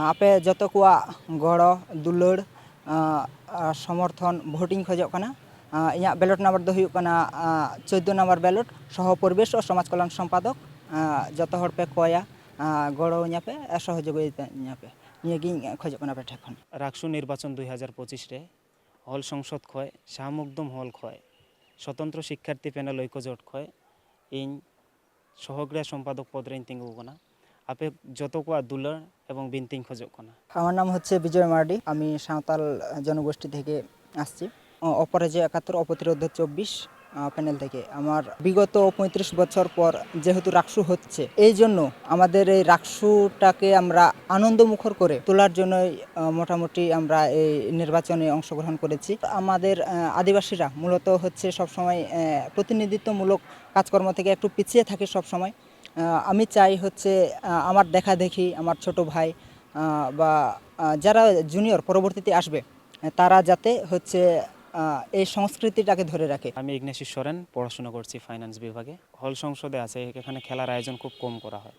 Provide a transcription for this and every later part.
आपे जतो कुआ गड़ो दुलड़ समर्थन भोटिंग खोजोग कना। इᱧᱟᱹᱜ बैलेट नंबर दो हुयुग कना 14 नंबर बैलेट सह परिवेश और समाज कल्याण सम्पादक जतो हर पे कया गड़ो पे सहयोगिता पे नियगिं खोजोग कना पे ठेखन। राक्सु निर्वाचन 2025 रे हल संसद खय शाहमुकदम हल खय स्वतंत्र शिक्षार्थी पैनल ऐक्यजोट खय इन सहक्रिया सम्पादक पद रे तिंगु कना। आपे जतो को दुलार एवं बिनतिंग खोजोग कना। আমার নাম হচ্ছে বিজয় মার্ডি। আমি সাঁওতাল জনগোষ্ঠী থেকে আসছি। অপরাজয় 71 অপ্রতিরোধ 24 প্যানেল থেকে। আমার বিগত 35 বছর পর যেহেতু রাকসু হচ্ছে এই জন্য আমাদের এই রাকসুটাকে আমরা আনন্দমুখর করে তোলার জন্যই মোটামুটি আমরা এই নির্বাচনে অংশগ্রহণ করেছি। আমাদের আদিবাসীরা মূলত হচ্ছে সবসময় প্রতিনিধিত্বমূলক কাজকর্ম থেকে একটু পিছিয়ে থাকে সবসময়। আমি চাই হচ্ছে আমার দেখা দেখি আমার ছোট ভাই বা যারা জুনিয়র পরবর্তীতে আসবে তারা যাতে হচ্ছে এই সংস্কৃতিটাকে ধরে রাখে। আমি ইগনেশিস সরেন পড়াশোনা করছি ফাইন্যান্স বিভাগে। হল সংসদে আছে এখানে খেলার আয়োজন খুব কম করা হয়।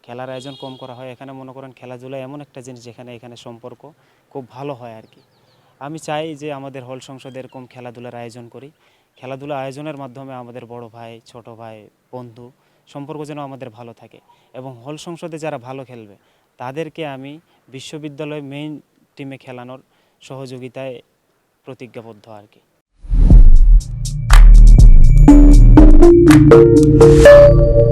খেলার আয়োজন কম করা হয় এখানে মনে করেন খেলাধুলা এমন একটা জিনিস যেখানে এখানে সম্পর্ক খুব ভালো হয় আর কি। আমি চাই যে আমাদের হল সংসদে এরকম খেলাধুলার আয়োজন করি। খেলাধুলা আয়োজনের মাধ্যমে আমাদের বড় ভাই ছোট ভাই বন্ধু সম্পর্ক যেন আমাদের ভালো থাকে এবং হল সংসদে যারা ভালো খেলবে তাদেরকে আমি বিশ্ববিদ্যালয় মেইন টিমে খেলানোর সহযোগিতায় প্রতিজ্ঞাবদ্ধ আর কি।